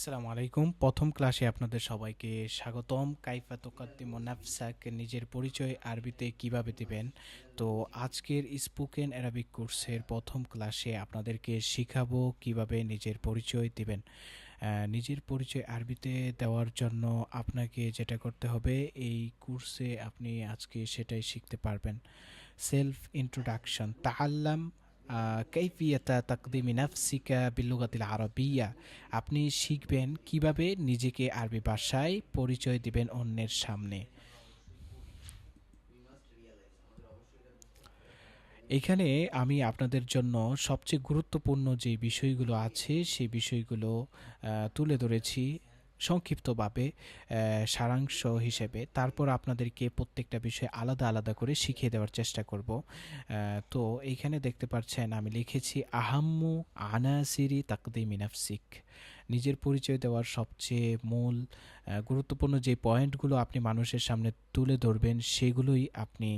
আসসালামু আলাইকুম। প্রথম ক্লাসে আপনাদের সবাইকে স্বাগতম। কাইফা তুকাদ্দিমু নাফসাক, নিজের পরিচয় আরবিতে কিভাবে দিবেন। তো আজকের স্পোকেন অ্যারাবিক কোর্সের প্রথম ক্লাসে আপনাদেরকে শিখাবো কিভাবে নিজের পরিচয় দিবেন। নিজের পরিচয় আরবিতে দেওয়ার জন্য আপনাকে যেটা করতে হবে, এই কোর্সে আপনি আজকে সেটাই শিখতে পারবেন। সেলফ ইন্ট্রোডাকশন তাআল্লাম কাইফিয়াতা তাকদিমি নাফসিকা বিল্লুগাতিল আরবিয়া। আপনি শিখবেন কিভাবে নিজেকে আরবি ভাষায় পরিচয় দিবেন অন্যের সামনে। এখানে আমি আপনাদের জন্য সবচেয়ে গুরুত্বপূর্ণ যে বিষয়গুলো আছে সেই বিষয়গুলো তুলে ধরেছি সংক্ষিপ্তভাবে, সারাংশ হিসেবে। তারপর আপনাদেরকে প্রত্যেকটা বিষয় আলাদা আলাদা করে শিখিয়ে দেওয়ার চেষ্টা করব। তো এইখানে দেখতে পাচ্ছেন আমি লিখেছি আহাম্মু আনাসিরি তাকদিমি নাফসিক। নিজের পরিচয় দেওয়ার সবচেয়ে মূল গুরুত্বপূর্ণ যে পয়েন্টগুলো আপনি মানুষের সামনে তুলে ধরবেন সেগুলোই আপনি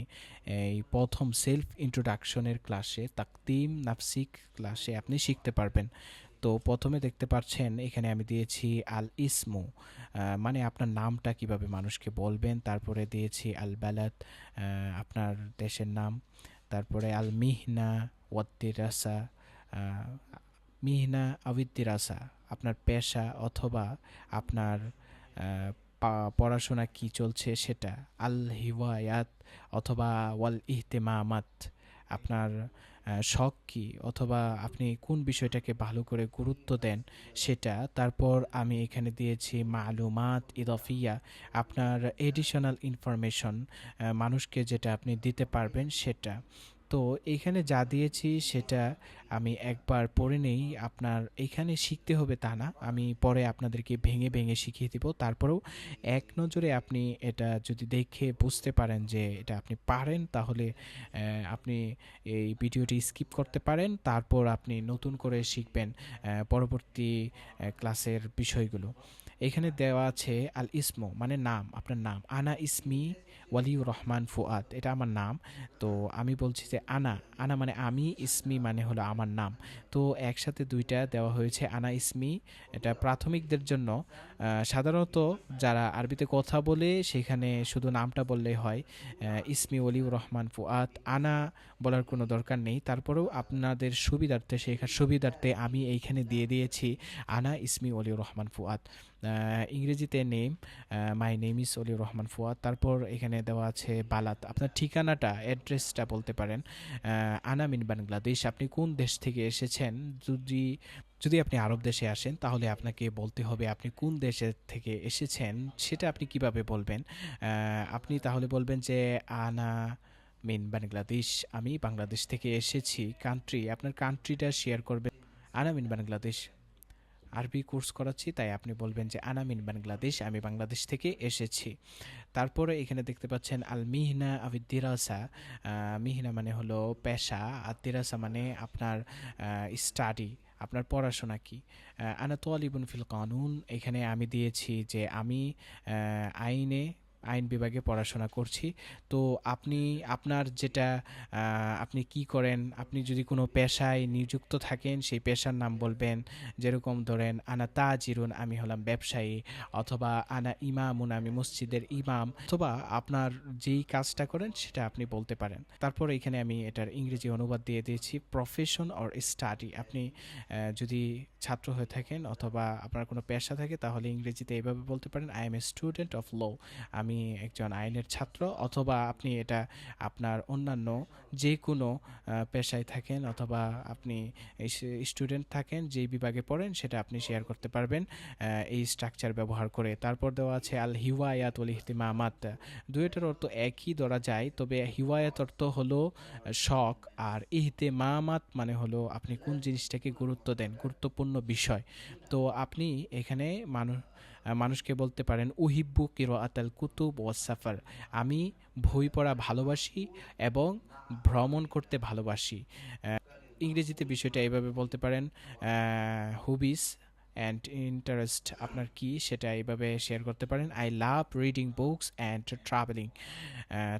এই প্রথম সেলফ ইন্ট্রোডাকশনের ক্লাসে, তাকদিম নাফসিক ক্লাসে আপনি শিখতে পারবেন। তো প্রথমে দেখতে পাচ্ছেন এখানে আমি দিয়েছি আল ইসমু, মানে আপনার নামটা কিভাবে মানুষকে বলবেন। তারপরে দিয়েছি আল বালাদ, আপনার দেশের নাম। তারপরে আল মিহনা ওয়াদ্দিরাসা, মিহনা আবিদ্দিরাসা, আপনার পেশা অথবা আপনার পড়াশোনা কি চলছে সেটা। আল হিওয়ায়াত অথবা ওয়াল ইহতেমামাত, আপনার শখ কী অথবা আপনি কোন বিষয়টাকে ভালো করে গুরুত্ব দেন সেটা। তারপর আমি এখানে দিয়েছি মালুমাত ইদফিয়া, আপনার এডিশনাল ইনফরমেশন, মানুষকে যেটা আপনি দিতে পারবেন সেটা। তো এখানে যা দিয়েছি সেটা আমি একবার পড়ে নেই। আপনার এখানে শিখতে হবে তা না, আমি পরে আপনাদেরকে ভেঙে ভেঙে শিখিয়ে দিব। তারপরেও এক নজরে আপনি এটা যদি দেখে বুঝতে পারেন যে এটা আপনি পারেন, তাহলে আপনি এই ভিডিওটি স্কিপ করতে পারেন। তারপর আপনি নতুন করে শিখবেন পরবর্তী ক্লাসের বিষয়গুলো। এখানে দেওয়া আছে আল ইসমো, মানে নাম, আপনার নাম। আনা ইসমি ওয়ালিউর রহমান ফুয়াদ, এটা আমার নাম। তো আমি বলছি যে আনা, আনা মানে আমি, ইসমি মানে হলো আমার নাম। তো একসাথে দুইটা দেওয়া হয়েছে, আনা ইসমি। এটা প্রাথমিকদের জন্য। সাধারণত যারা আরবিতে কথা বলে সেখানে শুধু নামটা বললেই হয়, ইসমি ওলিউর রহমান ফুয়াদ, আনা বলার কোনো দরকার নেই। তারপরেও আপনাদের সুবিধার্থে, শেখার সুবিধার্থে আমি এইখানে দিয়ে দিয়েছি আনা ইসমি অলিউর রহমান ফুয়াদ। ইংরেজিতে name, my name is Oliur Rahman Fuad. তারপর এখানে দেওয়া আছে বালাত, আপনার ঠিকানাটা, অ্যাড্রেসটা বলতে পারেন। আনা মিন বাংলাদেশ, আপনি কোন দেশ থেকে এসেছেন। যদি যদি আপনি আরব দেশে আসেন তাহলে আপনাকে বলতে হবে আপনি কোন দেশের থেকে এসেছেন, সেটা আপনি কিভাবে বলবেন। আপনি তাহলে বলবেন যে আনা মিন বাংলাদেশ, আমি বাংলাদেশ থেকে এসেছি। কান্ট্রি, আপনার কান্ট্রিটা শেয়ার করবেন। আনা মিন বাংলাদেশ, আরবি কোর্স করাচ্ছি তাই আপনি বলবেন যে আনা মিন বাংলাদেশ, আমি বাংলাদেশ থেকে এসেছি। তারপরে এখানে দেখতে পাচ্ছেন আল মিহনা আবিদ দিরাসা। মিহনা মানে হলো পেশা, আর দিরাসা মানে আপনার স্টাডি, আপনার পড়াশোনা কি। আনা তোয়ালিবুন ফিল কানুন, এখানে আমি দিয়েছি যে আমি আইন বিভাগে পড়াশোনা করছি। তো আপনি আপনার যেটা আপনি কি করেন, আপনি যদি কোনো পেশায় নিযুক্ত থাকেন সেই পেশার নাম বলবেন। যেরকম ধরেন আনা তাজিরুন, আমি হলাম ব্যবসায়ী। অথবা আনা ইমামুন, আমি মসজিদের ইমাম। অথবা আপনার যেই কাজটা করেন সেটা আপনি বলতে পারেন। তারপর এখানে আমি এটার ইংরেজি অনুবাদ দিয়ে দিয়েছি, প্রফেশন অর স্টাডি। আপনি যদি ছাত্র হয়ে থাকেন অথবা আপনার কোনো পেশা থাকে তাহলে ইংরেজিতে এইভাবে বলতে পারেন, I am a student of law, আমি একজন আইনের ছাত্র। অথবা আপনি এটা আপনার অন্যান্য যে কোনো পেশায় থাকেন অথবা আপনি স্টুডেন্ট থাকেন, যেই বিভাগে পড়েন সেটা আপনি শেয়ার করতে পারবেন এই স্ট্রাকচার ব্যবহার করে। তারপর দেওয়া আছে আল হিওয়ায়াত ওয়াল ইহতিমামাত। দুইটার অর্থ একই ধরা যায়, তবে হিওয়ায়াত অর্থ হলো শখ, আর ইহতিমামাত মানে হলো আপনি কোন জিনিসটাকে গুরুত্ব দেন, গুরুত্বপূর্ণ বিষয়। তো আপনি এখানে মানুষকে বলতে পারেন উহিব্বু কিরাআতাল কুতুব ওয়াস সাফার, আমি বই পড়া ভালোবাসি এবং ভ্রমণ করতে ভালোবাসি। ইংরেজিতে বিষয়টা এইভাবে বলতে পারেন, হুবিস অ্যান্ড ইন্টারেস্ট আপনার কি সেটা এইভাবে শেয়ার করতে পারেন। I love reading books and travelling.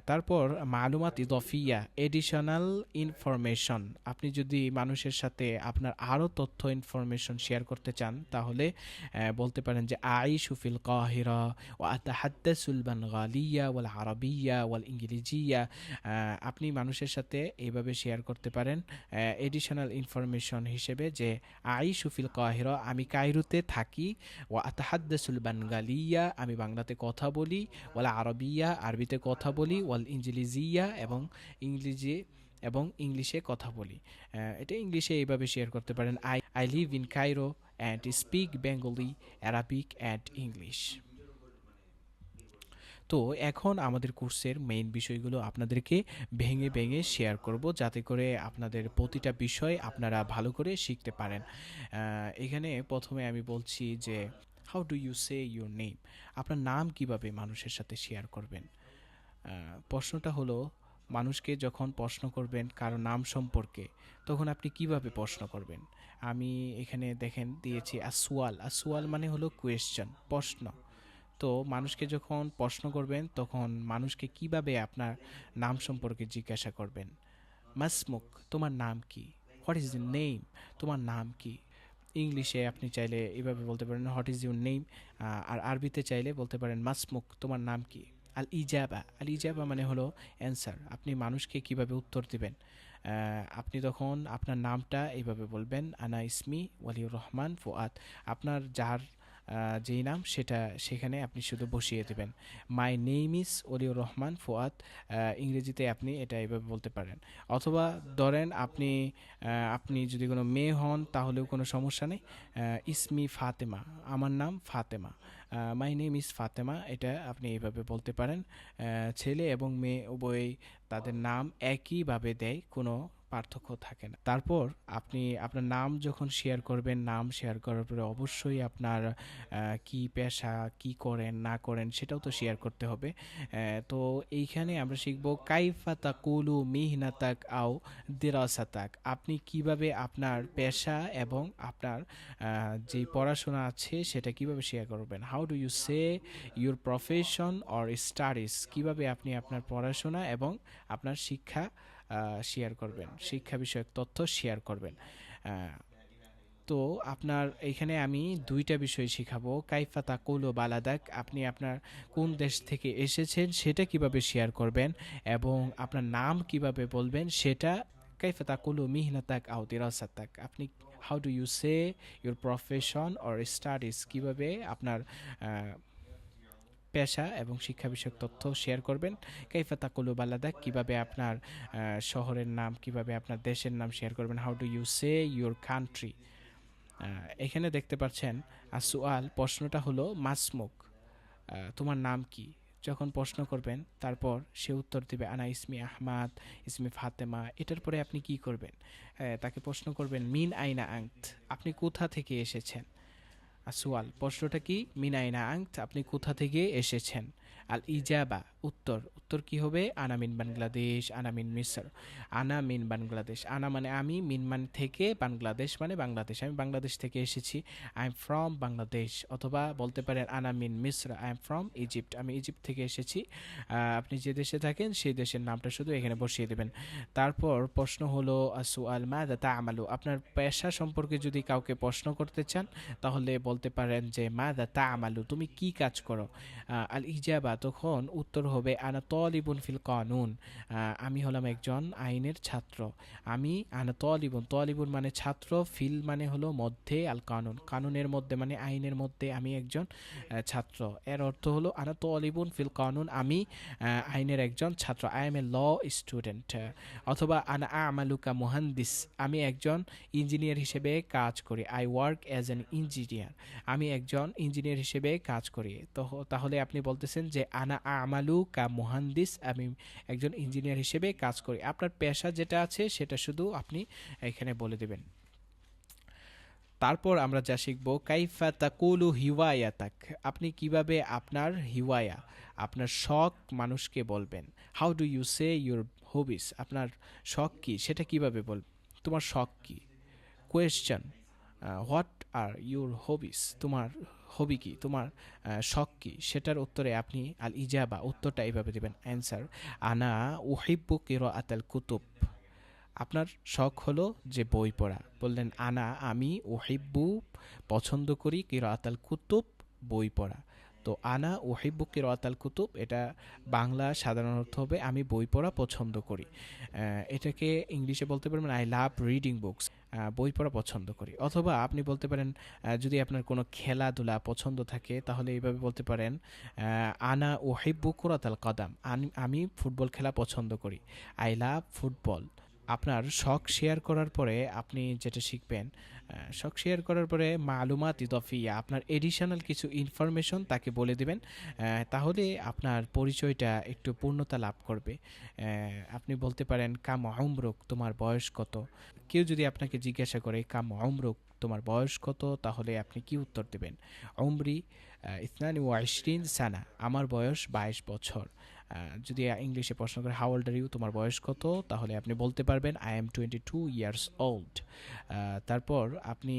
তারপর মালুমাত ইদফিয়া, এডিশনাল ইনফরমেশন। আপনি যদি মানুষের সাথে আপনার আরও তথ্য ইনফরমেশন শেয়ার করতে চান তাহলে বলতে পারেন যে আইশু ফিল কাহিরা ওয়া আতাহাদ্দাসুল বানগালিয়া ওয়াল আরাবিয়া ওয়াল ইংরেজিয়া। আপনি মানুষের সাথে এইভাবে শেয়ার করতে পারেন এডিশনাল ইনফরমেশন হিসেবে যে আইশু ফিল কাহিরা, আমি কায়রোতে থাকি, ওয়া আতাহাদ্দাসুল বানগালিয়া, আমি বাংলাতে কথা বলি, ওয়াল আরবিয়া, আরবিতে কথা বলি, ওয়াল ইংলিজিয়া, এবং ইংরেজি এবং ইংলিশে কথা বলি। এটা ইংলিশে এইভাবে শেয়ার করতে পারেন, I I live in Cairo and speak Bengali, Arabic and English. তো এখন আমাদের কোর্সের মেইন বিষয়গুলো আপনাদেরকে ভেঙে ভেঙে শেয়ার করব, যাতে করে আপনাদের প্রতিটা বিষয় আপনারা ভালো করে শিখতে পারেন। এখানে প্রথমে আমি বলছি যে how do you say your name, আপনার নাম কিভাবে মানুষের সাথে শেয়ার করবেন। প্রশ্নটা হলো, মানুষকে যখন প্রশ্ন করবেন কারো নাম সম্পর্কে, তখন আপনি কিভাবে প্রশ্ন করবেন। আমি এখানে দেখেন দিয়েছি আসওয়াল। আসওয়াল মানে হলো কোয়েশ্চেন, প্রশ্ন। তো মানুষকে যখন প্রশ্ন করবেন তখন মানুষকে কিভাবে আপনার নাম সম্পর্কে জিজ্ঞাসা করবেন। মাসমুক, তোমার নাম কি। হোয়াট ইজ ইউর নেম, তোমার নাম কি। ইংলিশে আপনি চাইলে এভাবে বলতে পারেন হোয়াট ইজ ইউর নেম, আর আরবিতে চাইলে বলতে পারেন মাসমুক, তোমার নাম কি। আল ইজাবা, আল ইজাবা মানে হলো অ্যান্সার, আপনি মানুষকে কিভাবে উত্তর দিবেন। আপনি তখন আপনার নামটা এইভাবে বলবেন, আনা ইসমি ওয়ালিউর রহমান ফুয়াদ। আপনার যার যেই নাম সেটা সেখানে আপনি শুধু বসিয়ে দেবেন। মাই নেম ইজ ওলিউর রহমান ফুয়াদ, ইংরেজিতে আপনি এটা এইভাবে বলতে পারেন। অথবা ধরেন আপনি যদি কোনো মেয়ে হন তাহলেও কোনো সমস্যা নেই, ইসমি ফাতেমা, আমার নাম ফাতেমা, মাই নেম ইজ ফাতেমা, এটা আপনি এইভাবে বলতে পারেন। ছেলে এবং মেয়ে উভয়ই তাদের নাম একইভাবে দেয়, কোনো পার্থক্য থাকে না। তারপর আপনি আপনার নাম যখন শেয়ার করবেন, নাম শেয়ার করার পরে অবশ্যই আপনার কি পেশা, কি করেন না করেন সেটাও তো শেয়ার করতে হবে। তো এইখানে আমরা শিখব কাইফা তাকুলু মিহনাতাক আও দিরাসাতাক, আপনি কিভাবে আপনার পেশা এবং আপনার যে পড়াশোনা আছে সেটা কিভাবে শেয়ার করবেন। How do you say your profession or studies, কিভাবে আপনি আপনার পড়াশোনা এবং আপনার শিক্ষা শেয়ার করবেন, শিক্ষা বিষয়ক তথ্য শেয়ার করবেন। তো আপনার এখানে আমি দুইটা বিষয় শেখাবো। কাইফা তাকুলু বালাদাক, আপনি আপনার কোন দেশ থেকে এসেছেন সেটা কিভাবে শেয়ার করবেন, এবং আপনার নাম কিভাবে বলবেন সেটা। কাইফা তাকুলু মিহনাতাক আও দিরাসাতাক, আপনি how do you say your profession or studies, কিভাবে আপনার পেশা এবং শিক্ষা বিষয়ক তথ্য শেয়ার করবেন। কাইফা তাকুলু বালাদাক, কিভাবে আপনার শহরের নাম, কিভাবে আপনার দেশের নাম শেয়ার করবেন। How do you say your country. এখানে দেখতে পাচ্ছেন আসুয়াল, প্রশ্নটা হলো মাসমুক, তোমার নাম কি। যখন প্রশ্ন করবেন তারপর সে উত্তর দিবে আনা ইসমি আহমাদ, ইসমি ফাতেমা। এটার পরে আপনি কি করবেন, তাকে প্রশ্ন করবেন মিন আইনা আংত, আপনি কোথা থেকে এসেছেন। আসওয়াল, প্রশ্নটা কি, মিন আইনা আংত, আপনি কোথা থেকে এসেছেন। আল ইজাবা, উত্তর, উত্তর কি হবে, আনা মিন বাংলাদেশ, আনা মিন মিসর। আনা মিন বাংলাদেশ, আনা মানে আমি, মিন মানে থেকে, বাংলাদেশ মানে বাংলাদেশ, আমি বাংলাদেশ থেকে এসেছি। I am from Bangladesh. অথবা বলতে পারেন আনা মিন মিসর, আই এম ফ্রম ইজিপ্ট, আমি ইজিপ্ট থেকে এসেছি। আপনি যে দেশে থাকেন সেই দেশের নামটা শুধু এখানে বসিয়ে দেবেন। তারপর প্রশ্ন হলো আসুয়াল মাযা তা'মালু, আপনার পেশা সম্পর্কে যদি কাউকে প্রশ্ন করতে চান তাহলে বলতে পারেন যে মাযা তা'মালু, তুমি কি কাজ করো। আল ইজাবা, তখন উত্তর হবে আনা তালিবুন ফিল কানুন, আমি হলাম একজন আইনের ছাত্র। আমি আনা তালিবুন, তালিবুন মানে ছাত্র, ফিল মানে হলো মধ্যে, আল কানুন কানুনের মধ্যে মানে আইনের মধ্যে, আমি একজন ছাত্র। এর অর্থ হলো আনা তালিবুন ফিল কানুন, আমি আইনের একজন ছাত্র, I am a law student. অথবা আনা আমালুকা মুহান্দিস, আমি একজন ইঞ্জিনিয়ার হিসেবে কাজ করি। I work as an engineer, আমি একজন ইঞ্জিনিয়ার হিসেবে কাজ করি। তো তাহলে আপনি বলতেছেন যে আনা আমালু কা মুহান্দিস, আমি একজন ইঞ্জিনিয়ার হিসেবে কাজ করি। আপনার পেশা যেটা আছে সেটা শুধু আপনি এখানে বলে দেবেন। তারপর আমরা যা শিখব কাইফা তাকুলু হিওয়ায়াতাক, আপনি কিভাবে আপনার হিওয়ায়া, আপনার শখ মানুষকে বলবেন। How do you say your hobbies, আপনার শখ কি সেটা কিভাবে বলবেন, তোমার শখ কি। Question, what are your hobbies, তোমার হবি কি, তোমার শখ কি, সেটার উত্তরে আপনি আল ইজাবা উত্তরটা এইভাবে দেবেন। অ্যান্সার, আনা উহিব্বু কিরাআতাল কুতুব। আপনার শখ হলো যে বই পড়া, বললেন আনা আমি, উহিব্বু পছন্দ করি, কিরাআতাল কুতুব বই পড়া। তো আনা উহিব্বু কিরাআতাল কুতুব, এটা বাংলা সাধারণ অর্থ হবে আমি বই পড়া পছন্দ করি। এটাকে ইংলিশে বলতে পারবেন আই লাভ রিডিং বুকস, বই পড়া পছন্দ করি। অথবা আপনি বলতে পারেন যদি আপনার কোনো খেলাধুলা পছন্দ থাকে তাহলে এইভাবে বলতে পারেন আনা উহিব্বু কুরাতাল কদাম, আমি ফুটবল খেলা পছন্দ করি, আই লাভ ফুটবল। আপনার শখ শেয়ার করার পরে আপনি যেটা শিখবেন, শখ শেয়ার করার পরে মালুমাত ইদফিয়া, আপনার এডিশনাল কিছু ইনফরমেশন তাকে বলে দিবেন, তাহলে আপনার পরিচয়টা একটু পূর্ণতা লাভ করবে। আপনি বলতে পারেন কাম উমরুক, তোমার বয়স কত। কেউ যদি আপনাকে জিজ্ঞাসা করে কাম উমরুক, তোমার বয়স কত, তাহলে আপনি কি উত্তর দেবেন? উমরি ইসনানি ও আইশরিন সানা, আমার বয়স 22 বছর। যদি ইংলিশে প্রশ্ন করে হাউ ওল্ড আর ইউ, তোমার বয়স কত, তাহলে আপনি বলতে পারবেন আই এম 22 ইয়ার্স ওল্ড। তারপর আপনি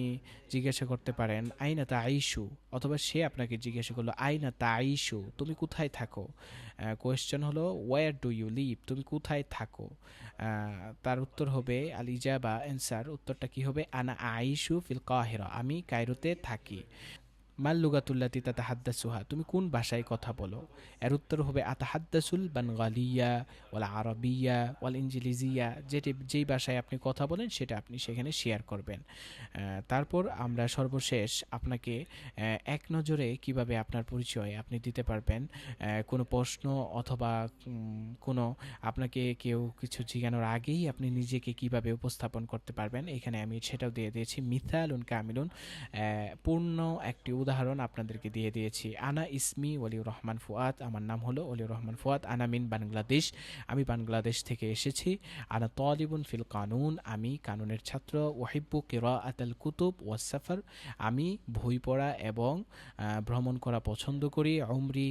জিজ্ঞাসা করতে পারেন আইনা তা আইসু, অথবা সে আপনাকে জিজ্ঞাসা করলো আইনা তা আইসু, তুমি কোথায় থাকো। কোয়েশ্চেন হলো ওয়ার ডু ইউ লিভ, তুমি কোথায় থাকো। তার উত্তর হবে আল ইজাবা অ্যান্সার, উত্তরটা কি হবে আনা আইসু ফিল কাহিরা, আমি কায়রোতে থাকি। মাল লুগাতুল্লাতি তাতাহাদ্দাসুহা, তুমি কোন ভাষায় কথা বলো। এর উত্তর হবে আতাহাদ্দাসুল বানগালিয়া ওয়াল আরবিয়া ওয়াল ইংলিজিয়া, যেই ভাষায় আপনি কথা বলেন সেটা আপনি সেখানে শেয়ার করবেন। তারপর আমরা সর্বশেষ আপনাকে এক নজরে কিভাবে আপনার পরিচয় আপনি দিতে পারবেন, কোনো প্রশ্ন অথবা কোনো আপনাকে কেউ কিছু জিজ্ঞানোর আগেই আপনি নিজেকে কিভাবে উপস্থাপন করতে পারবেন, এখানে আমি সেটাও দিয়ে দিয়েছি। মিথালুন কামিলুন, পূর্ণ একটি উদাহরণ আপনাদেরকে দিয়ে দিয়েছি। আনা ইসমি ওলিউর রহমান ফুয়াদ, আমার নাম হলো ওলিউর রহমান ফুয়াদ। আনা মিন বাংলাদেশ, আমি বাংলাদেশ থেকে এসেছি। আনা তলিবুন ফিল কানুন, আমি কানুনের ছাত্র। ওয়াহিব্বু কিরাআতাল কুতুব ওয়াস সাফার, আমি বই পড়া এবং ভ্রমণ করা পছন্দ করি। উমরি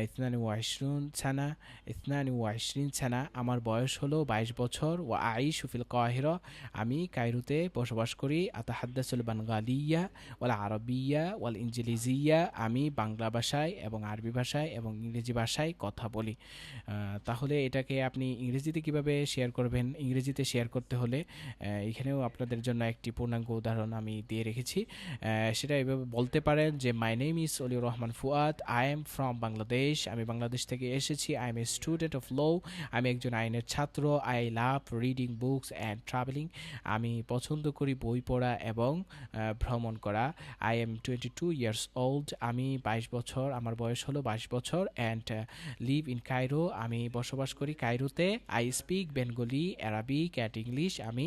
ইসনানি ওয়া ইশরুন সানা, ইসনানি ওয়া ইশরিন সানা, আমার বয়স হলো 22 বছর। ওয়া আইশু ফিল কাহিরা, আমি কায়রোতে বসবাস করি। আতাহাদ্দাসুল বানগালিয়া ওয়াল আরবিয়া ওয়াল ইংলিজিয়া, আমি বাংলা ভাষায় এবং আরবি ভাষায় এবং ইংরেজি ভাষায় কথা বলি। তাহলে এটাকে আপনি ইংরেজিতে কিভাবে শেয়ার করবেন, ইংরেজিতে শেয়ার করতে হলে এখানেও আপনাদের জন্য একটি পূর্ণাঙ্গ উদাহরণ আমি দিয়ে রেখেছি। সেটা এভাবে বলতে পারেন যে my name is Aliur Rahman Fuad, I am from Bangladesh, আমি বাংলাদেশ থেকে এসেছি। I am a student of law, আমি একজন আইনের ছাত্র। I love reading books and travelling, আমি পছন্দ করি বই পড়া এবং ভ্রমণ করা। আই এম 22 ইয়ার্স ওল্ড, আমি 22 বছর, আমার বয়স হলো 22 বছর। অ্যান্ড লিভ ইন কায়রো, আমি বসবাস করি কায়রোতে। I speak Bengali Arabic and English, আমি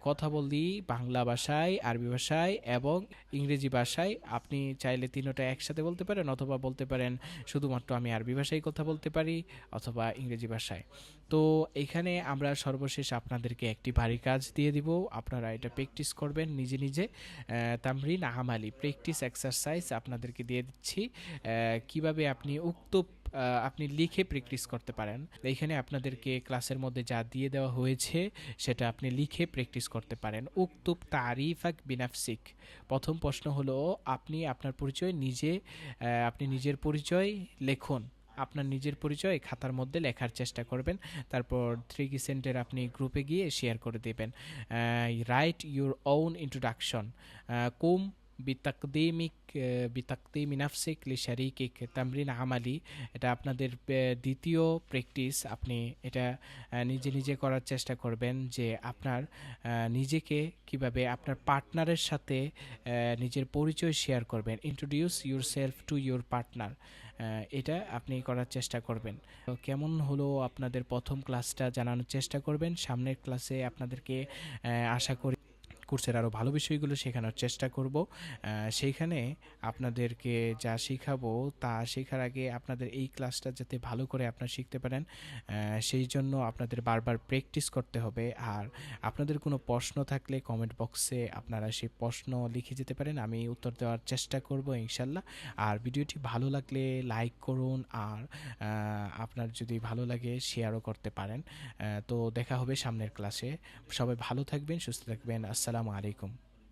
কথা বলি বাংলা ভাষায়, আরবি ভাষায় এবং ইংরেজি ভাষায়। আপনি চাইলে তিনটা একসাথে বলতে পারেন, অথবা বলতে পারেন শুধুমাত্র আমি আরবি ভাষায় কথা বলতে পারি অথবা ইংরেজি ভাষায়। তো এখানে আমরা সর্বশেষ আপনাদেরকে একটি ভারী কাজ দিয়ে দিব, আপনারা এটা প্র্যাকটিস করবেন নিজে নিজে। তামরিন আমালি, প্র্যাকটিস এক্সারসাইজ আপনাদেরকে দিয়ে দিচ্ছি কিভাবে আপনি উক্ত আপনি লিখে প্র্যাকটিস করতে পারেন। এইখানে আপনাদেরকে ক্লাসের মধ্যে যা দিয়ে দেওয়া হয়েছে সেটা আপনি লিখে প্র্যাকটিস করতে পারেন। উক্তুব তারিফাক বিনাফসিক, প্রথম প্রশ্ন হলো আপনি আপনার পরিচয় নিজে, আপনি নিজের পরিচয় লেখুন, আপনার নিজের পরিচয় খাতার মধ্যে লেখার চেষ্টা করবেন। তারপর 3 সেন্টের আপনি গ্রুপে গিয়ে শেয়ার করে দেবেন। রাইট ইউর ওন ইন্ট্রোডাকশন, কুম বিতাকদিমিক বিতাকদিমি নাফসিক লিশারিকিক, তামরিন আমালি, এটা আপনাদের দ্বিতীয় প্র্যাকটিস। আপনি এটা নিজে নিজে করার চেষ্টা করবেন যে আপনার নিজেকে কিভাবে আপনার পার্টনারের সাথে নিজের পরিচয় শেয়ার করবেন। Introduce your self to your partner, এটা আপনি করার চেষ্টা করবেন। তো কেমন হলো আপনাদের প্রথম ক্লাসটা জানানোর চেষ্টা করবেন। সামনের ক্লাসে আপনাদেরকে আশা করি কোর্সের আরও ভালো বিষয়গুলো শেখানোর চেষ্টা করব। সেইখানে আপনাদেরকে যা শেখাবো তা শেখার আগে আপনাদের এই ক্লাসটা যাতে ভালো করে আপনারা শিখতে পারেন সেই জন্য আপনাদের বারবার প্র্যাকটিস করতে হবে। আর আপনাদের কোনো প্রশ্ন থাকলে কমেন্ট বক্সে আপনারা সেই প্রশ্ন লিখে যেতে পারেন, আমি উত্তর দেওয়ার চেষ্টা করব ইনশাল্লাহ। আর ভিডিওটি ভালো লাগলে লাইক করুন, আর আপনার যদি ভালো লাগে শেয়ারও করতে পারেন। তো দেখা হবে সামনের ক্লাসে। সবাই ভালো থাকবেন, সুস্থ থাকবেন। আসসালামু আলাইকুম।